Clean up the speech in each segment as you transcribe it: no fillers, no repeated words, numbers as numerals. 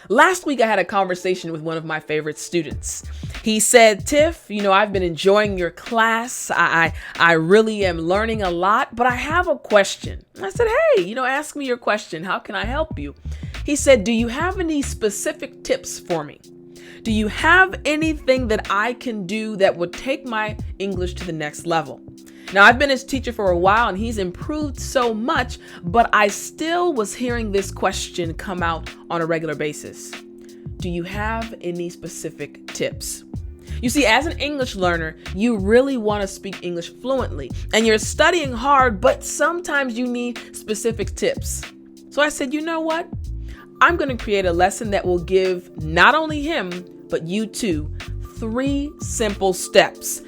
Last week, I had a conversation with one of my favorite students. He said, Tiff, I've been enjoying your class. I really am learning a lot, but I have a question. I said, hey, ask me your question. How can I help you? He said, do you have any specific tips for me? Do you have anything that I can do that would take my English to the next level? Now, I've been his teacher for a while and he's improved so much, but I still was hearing this question come out on a regular basis. Do you have any specific tips? You see, as an English learner, you really want to speak English fluently and you're studying hard, but sometimes you need specific tips. So I said, you know what? I'm going to create a lesson that will give not only him, but you too, 3 simple steps.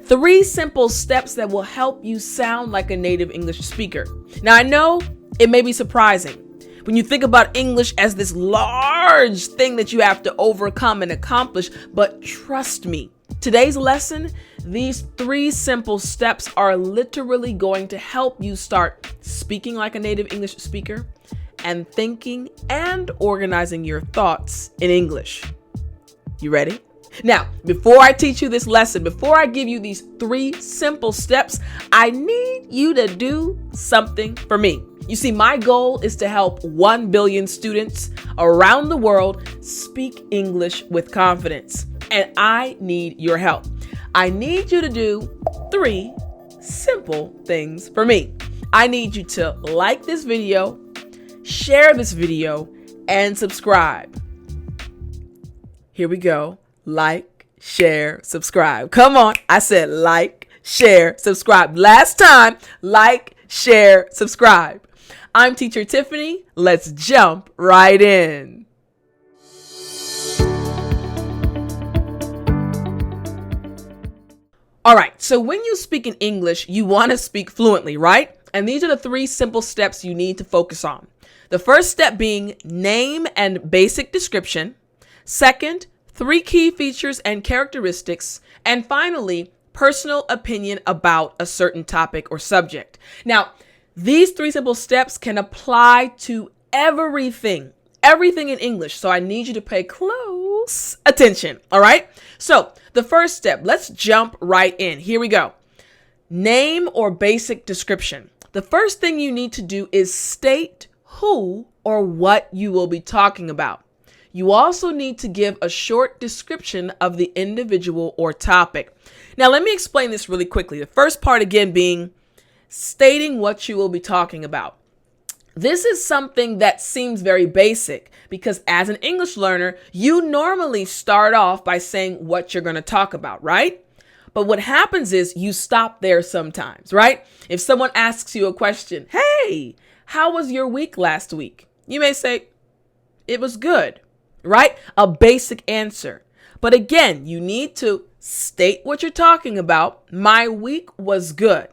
3 simple steps that will help you sound like a native English speaker. Now, I know it may be surprising when you think about English as this large thing that you have to overcome and accomplish, but trust me, today's lesson, these 3 simple steps are literally going to help you start speaking like a native English speaker and thinking and organizing your thoughts in English. You ready? Now, before I teach you this lesson, before I give you these 3 simple steps, I need you to do something for me. You see, my goal is to help 1 billion students around the world speak English with confidence. And I need your help. I need you to do 3 simple things for me. I need you to like this video, share this video, and subscribe. Here we go. Like, share, subscribe. Come on. I said like, share, subscribe. Last time, like, share, subscribe. I'm Teacher Tiffani. Let's jump right in. All right. So when you speak in English, you want to speak fluently, right? And these are the 3 simple steps you need to focus on. The first step being name and basic description. Second, 3 key features and characteristics. And finally, personal opinion about a certain topic or subject. Now, these 3 simple steps can apply to everything in English. So I need you to pay close attention. All right. So the first step, let's jump right in. Here we go. Name or basic description. The first thing you need to do is state who or what you will be talking about. You also need to give a short description of the individual or topic. Now, let me explain this really quickly. The first part, again, being stating what you will be talking about. This is something that seems very basic because as an English learner, you normally start off by saying what you're going to talk about, right? But what happens is you stop there sometimes, right? If someone asks you a question, hey, how was your week last week? You may say, it was good. Right? A basic answer. But again, you need to state what you're talking about. My week was good.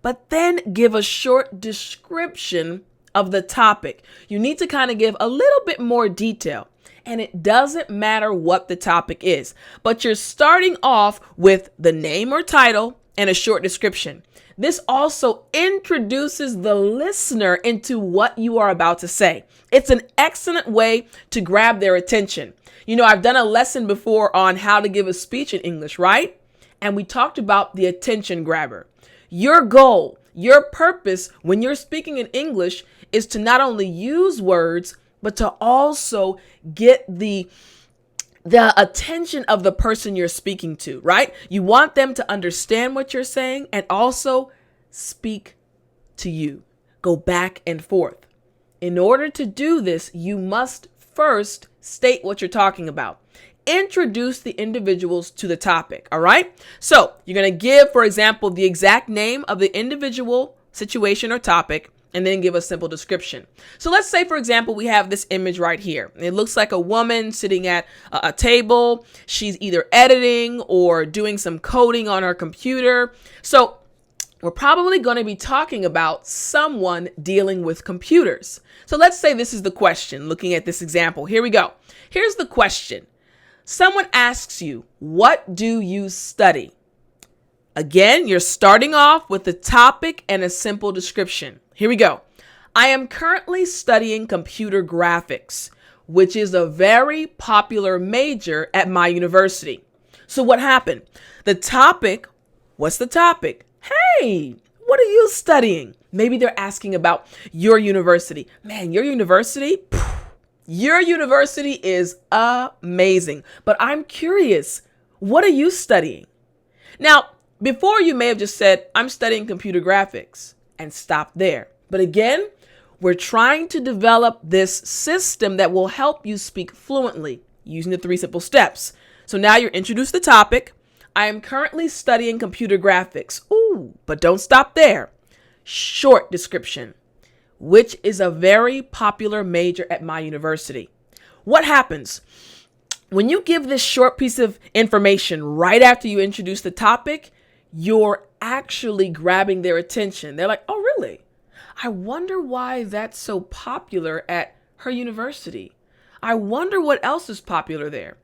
But then give a short description of the topic. You need to kind of give a little bit more detail. And it doesn't matter what the topic is, but you're starting off with the name or title and a short description. This also introduces the listener into what you are about to say. It's an excellent way to grab their attention. I've done a lesson before on how to give a speech in English, right? And we talked about the attention grabber. Your goal, your purpose when you're speaking in English is to not only use words, but to also get the attention of the person you're speaking to, right? You want them to understand what you're saying and also speak to you. Go back and forth. In order to do this, you must first state what you're talking about. Introduce the individuals to the topic, all right? So you're going to give, for example, the exact name of the individual situation or topic, and then give a simple description. So let's say, for example, we have this image right here. It looks like a woman sitting at a table. She's either editing or doing some coding on her computer. So we're probably going to be talking about someone dealing with computers. So let's say this is the question, looking at this example. Here we go. Here's the question. Someone asks you, what do you study? Again, you're starting off with the topic and a simple description. Here we go. I am currently studying computer graphics. which is a very popular major at my university. So what happened? The topic, what's the topic? Hey, what are you studying? Maybe they're asking about your university. Man, your university? Your university is amazing. But I'm curious, what are you studying? Now, before you may have just said, I'm studying computer graphics and stop there. But again, we're trying to develop this system that will help you speak fluently using the 3 simple steps. So now you're introduced to the topic. I am currently studying computer graphics. Ooh, but don't stop there. Short description, which is a very popular major at my university. What happens when you give this short piece of information right after you introduce the topic? You're actually grabbing their attention. They're like, oh, really? I wonder why that's so popular at her university. I wonder what else is popular there.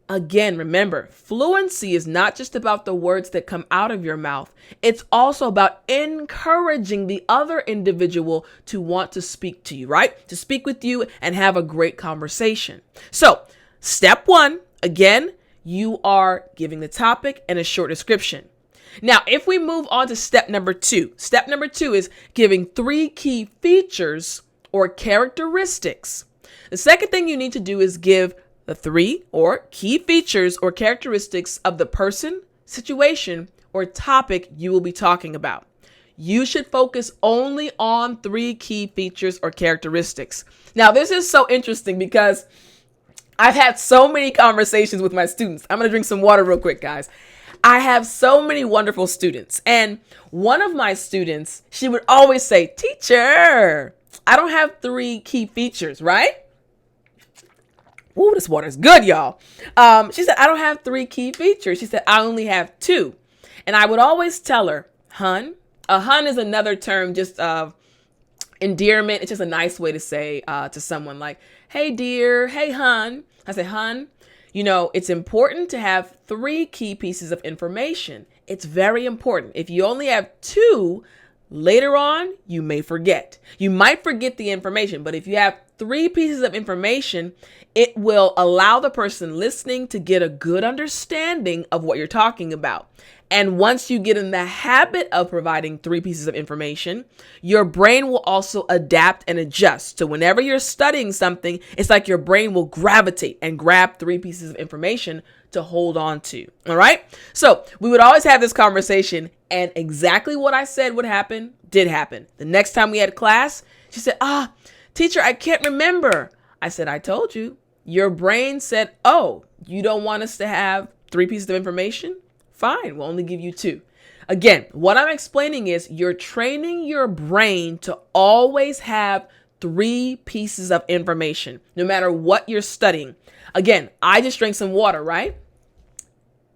Again, remember, fluency is not just about the words that come out of your mouth. It's also about encouraging the other individual to want to speak to you, right? To speak with you and have a great conversation. So, step 1, again, you are giving the topic and a short description. Now, if we move on to step number 2 is giving 3 key features or characteristics. The second thing you need to do is give the 3 or key features or characteristics of the person, situation, or topic you will be talking about. You should focus only on 3 key features or characteristics. Now, this is so interesting because I've had so many conversations with my students. I'm going to drink some water real quick, guys. I have so many wonderful students. And one of my students, she would always say, teacher, I don't have 3 key features, right? Ooh, this water is good, y'all. She said, I don't have 3 key features. She said, I only have 2. And I would always tell her, hun. A hun is another term just of endearment. It's just a nice way to say to someone like, hey, dear. Hey, hun. I say, hun, you know, it's important to have 3 key pieces of information. It's very important. If you only have 2, later on, you may forget. You might forget the information, but if you have 3 pieces of information, it will allow the person listening to get a good understanding of what you're talking about. And once you get in the habit of providing 3 pieces of information, your brain will also adapt and adjust. So whenever you're studying something, it's like your brain will gravitate and grab 3 pieces of information to hold on to. All right. So we would always have this conversation, and exactly what I said would happen did happen. The next time we had class, she said, teacher, I can't remember. I said, I told you. Your brain said, oh, you don't want us to have 3 pieces of information? Fine, we'll only give you 2. Again, what I'm explaining is you're training your brain to always have 3 pieces of information, no matter what you're studying. Again, I just drank some water, right?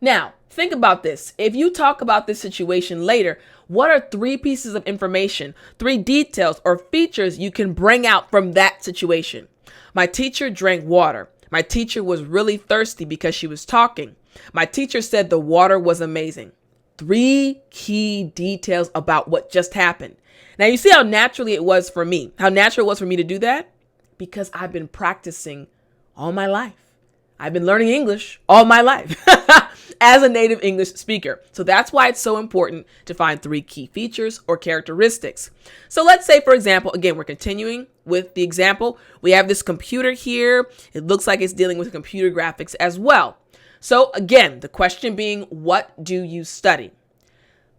Now, think about this. If you talk about this situation later, what are 3 pieces of information, 3 details or features you can bring out from that situation? My teacher drank water. My teacher was really thirsty because she was talking. My teacher said the water was amazing. 3 key details about what just happened. Now, you see how naturally it was for me, how natural it was for me to do that? Because I've been practicing all my life. I've been learning English all my life as a native English speaker. So that's why it's so important to find 3 key features or characteristics. So let's say, for example, again, we're continuing with the example. We have this computer here. It looks like it's dealing with computer graphics as well. So again, the question being, what do you study?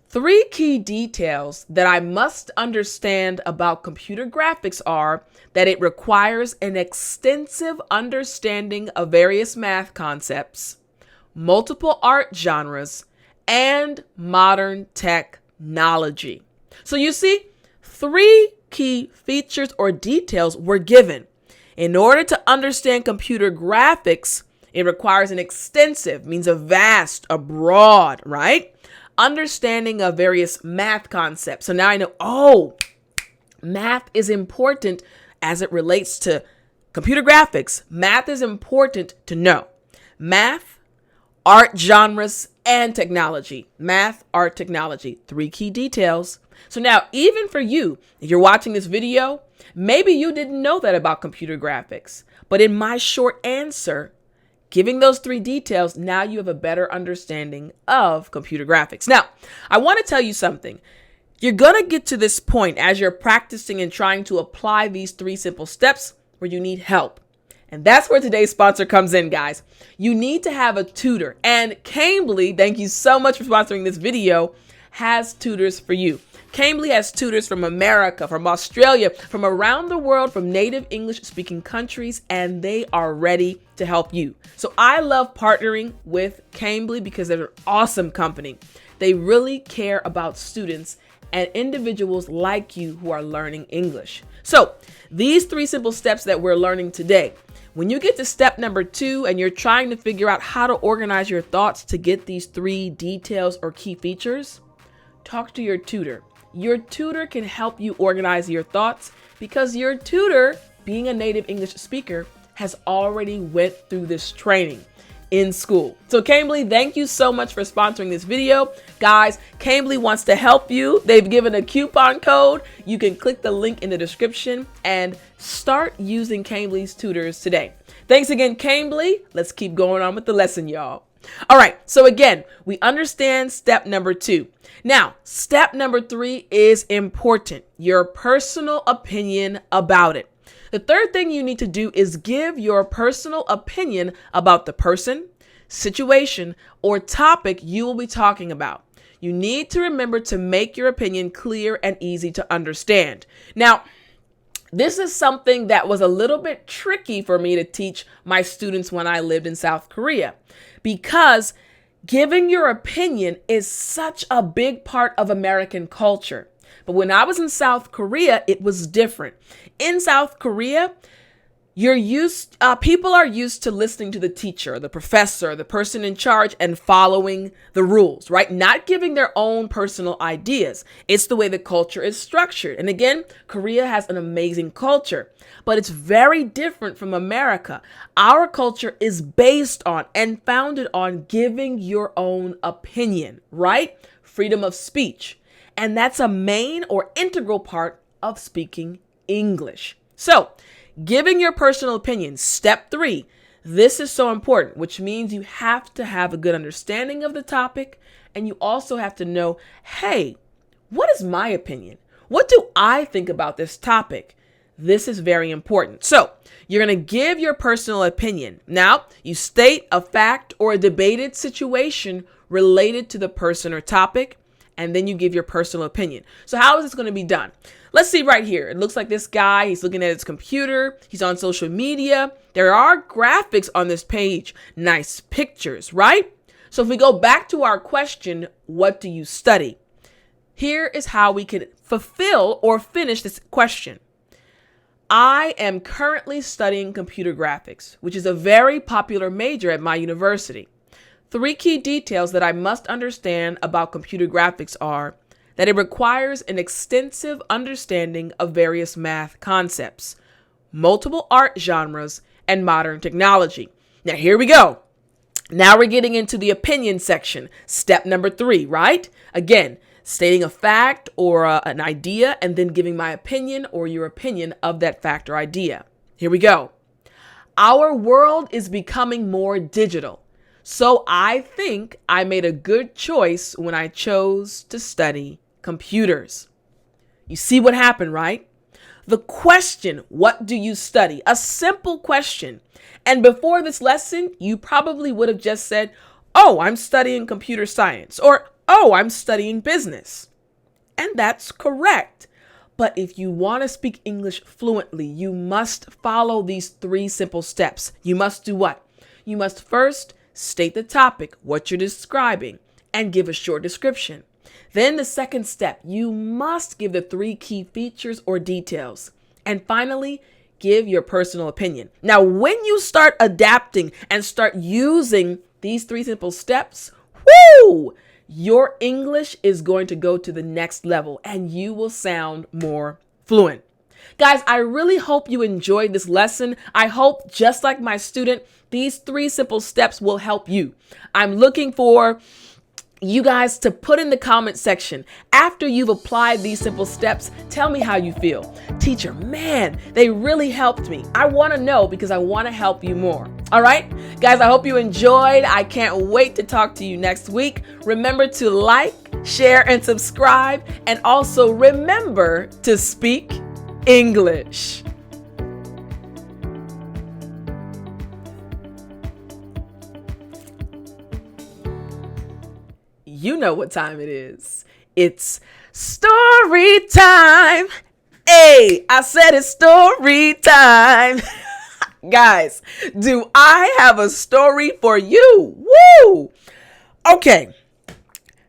3 key details that I must understand about computer graphics are that it requires an extensive understanding of various math concepts, multiple art genres, and modern technology. So you see, 3 key features or details were given. In order to understand computer graphics, it requires an extensive, means a vast, a broad, right? Understanding of various math concepts. So now I know, math is important as it relates to computer graphics. Math is important to know. Math, art genres, and technology. Math, art, technology. 3 key details. So now, even for you, if you're watching this video Maybe you didn't know that about computer graphics, but in my short answer, giving those 3 details, now you have a better understanding of computer graphics. Now, I want to tell you something. You're going to get to this point as you're practicing and trying to apply these 3 simple steps where you need help. And that's where today's sponsor comes in, guys. You need to have a tutor. And Cambly, thank you so much for sponsoring this video, has tutors for you. Cambly has tutors from America, from Australia, from around the world, from native English speaking countries, and they are ready to help you. So I love partnering with Cambly because they're an awesome company. They really care about students and individuals like you who are learning English. So these 3 simple steps that we're learning today, when you get to step number 2 and you're trying to figure out how to organize your thoughts to get these 3 details or key features, talk to your tutor. Your tutor can help you organize your thoughts because your tutor, being a native English speaker, has already went through this training in school. So Cambly, thank you so much for sponsoring this video. Guys, Cambly wants to help you. They've given a coupon code. You can click the link in the description and start using Cambly's tutors today. Thanks again, Cambly. Let's keep going on with the lesson, y'all. All right, so again, we understand step number 2. Now, step number 3 is important. Your personal opinion about it. The third thing you need to do is give your personal opinion about the person, situation, or topic you will be talking about. You need to remember to make your opinion clear and easy to understand. Now, this is something that was a little bit tricky for me to teach my students when I lived in South Korea, because giving your opinion is such a big part of American culture. But when I was in South Korea, it was different. In South Korea, people are used to listening to the teacher, the professor, the person in charge, and following the rules, right? Not giving their own personal ideas. It's the way the culture is structured. And again, Korea has an amazing culture, but it's very different from America. Our culture is based on and founded on giving your own opinion, right? Freedom of speech. And that's a main or integral part of speaking English. So, giving your personal opinion, step 3. This is so important, which means you have to have a good understanding of the topic, and you also have to know, hey, what is my opinion? What do I think about this topic? This is very important. So, you're going to give your personal opinion. Now, you state a fact or a debated situation related to the person or topic, and then you give your personal opinion. So how is this going to be done? Let's see right here. It looks like this guy, he's looking at his computer. He's on social media. There are graphics on this page. Nice pictures, right? So if we go back to our question, what do you study? Here is how we could fulfill or finish this question. I am currently studying computer graphics, which is a very popular major at my university. 3 key details that I must understand about computer graphics are that it requires an extensive understanding of various math concepts, multiple art genres, and modern technology. Now, here we go. Now we're getting into the opinion section. Step number 3, right? Again, stating a fact or an idea and then giving my opinion or your opinion of that fact or idea. Here we go. Our world is becoming more digital. So I think I made a good choice when I chose to study computers. You see what happened, right? The question, what do you study? A simple question. And before this lesson, you probably would have just said, oh, I'm studying computer science, or oh, I'm studying business. And that's correct. But if you want to speak English fluently, you must follow these 3 simple steps. You must do what? You must first state the topic, what you're describing, and give a short description. Then the second step, you must give the 3 key features or details. And finally, give your personal opinion. Now, when you start adapting and start using these 3 simple steps, whoo, your English is going to go to the next level and you will sound more fluent. Guys, I really hope you enjoyed this lesson. I hope, just like my student, these 3 simple steps will help you. I'm looking for you guys to put in the comment section after you've applied these simple steps. Tell me how you feel. Teacher, man, they really helped me. I want to know because I want to help you more. All right, guys, I hope you enjoyed. I can't wait to talk to you next week. Remember to like, share, and subscribe. And also remember to speak English. You know what time it is. It's story time. Hey, I said it's story time. Guys, do I have a story for you? Woo! Okay.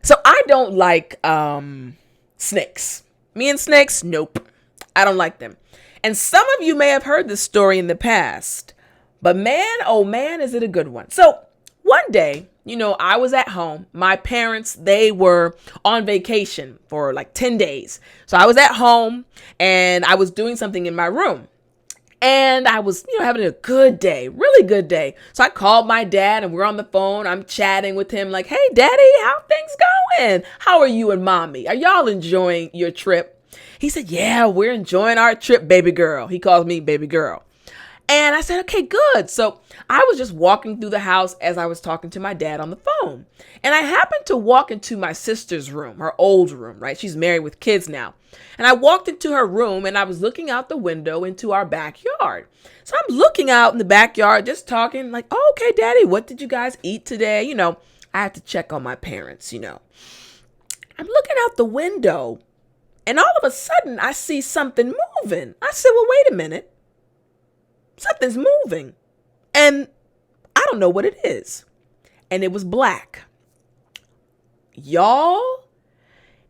So I don't like snakes. Me and snakes? Nope. I don't like them. And some of you may have heard this story in the past. But man, oh man, is it a good one. So one day, I was at home. My parents, they were on vacation for like 10 days. So I was at home and I was doing something in my room. And I was, having a good day, really good day. So I called my dad and we're on the phone. I'm chatting with him like, hey, daddy, how things going? How are you and mommy? Are y'all enjoying your trip? He said, yeah, we're enjoying our trip, baby girl. He calls me baby girl. And I said, okay, good. So I was just walking through the house as I was talking to my dad on the phone. And I happened to walk into my sister's room, her old room, right? She's married with kids now. And I walked into her room and I was looking out the window into our backyard. So I'm looking out in the backyard, just talking like, oh, okay, daddy, what did you guys eat today? I have to check on my parents, I'm looking out the window and all of a sudden I see something moving. I said, well, wait a minute. Something's moving and I don't know what it is. And it was black. Y'all,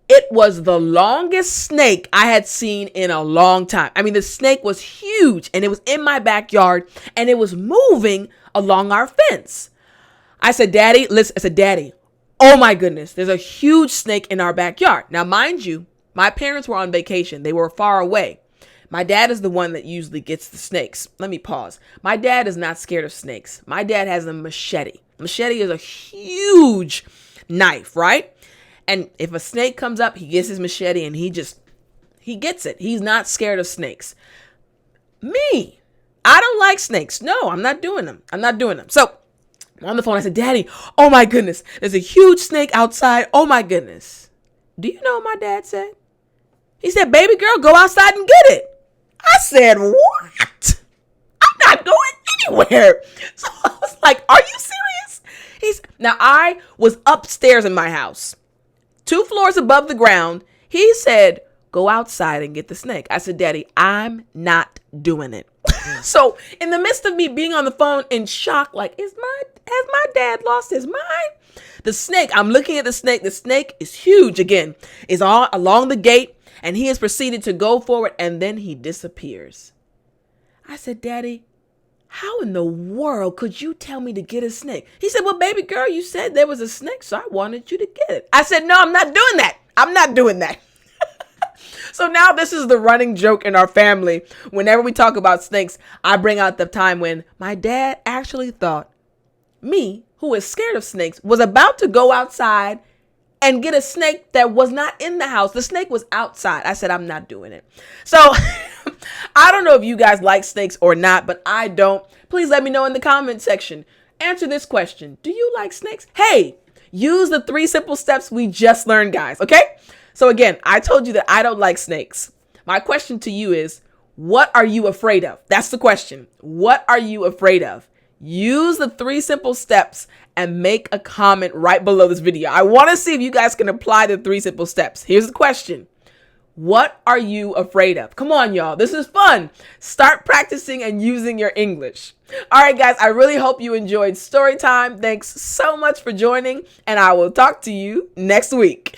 it was the longest snake I had seen in a long time. I mean, the snake was huge and it was in my backyard and it was moving along our fence. I said, Daddy, listen, I said, Daddy, oh my goodness, there's a huge snake in our backyard. Now, mind you, my parents were on vacation. They were far away. My dad is the one that usually gets the snakes. Let me pause. My dad is not scared of snakes. My dad has a machete. Machete is a huge knife, right? And if a snake comes up, he gets his machete and he gets it. He's not scared of snakes. Me, I don't like snakes. No, I'm not doing them. So on the phone, I said, Daddy, oh my goodness, there's a huge snake outside. Oh my goodness. Do you know what my dad said? He said, baby girl, go outside and get it. I said, what? I'm not going anywhere. So I was like, are you serious? Now I was upstairs in my house, 2 floors above the ground. He said, go outside and get the snake. I said, Daddy, I'm not doing it. So in the midst of me being on the phone in shock, like, has my dad lost his mind? The snake, I'm looking at the snake. The snake is huge again, is all along the gate. And he has proceeded to go forward and then he disappears. I said, Daddy, how in the world could you tell me to get a snake? He said, well, baby girl, you said there was a snake, so I wanted you to get it. I said, no, I'm not doing that. I'm not doing that. So now this is the running joke in our family. Whenever we talk about snakes, I bring out the time when my dad actually thought me, who is scared of snakes, was about to go outside and get a snake that was not in the house. The snake was outside. I said, I'm not doing it. So I don't know if you guys like snakes or not, but I don't. Please let me know in the comment section. Answer this question. Do you like snakes? Hey, use the 3 simple steps we just learned, guys. Okay? So again, I told you that I don't like snakes. My question to you is, what are you afraid of? That's the question. What are you afraid of? Use the 3 simple steps and make a comment right below this video. I want to see if you guys can apply the 3 simple steps. Here's the question. What are you afraid of? Come on, y'all. This is fun. Start practicing and using your English. All right, guys, I really hope you enjoyed story time. Thanks so much for joining, and I will talk to you next week.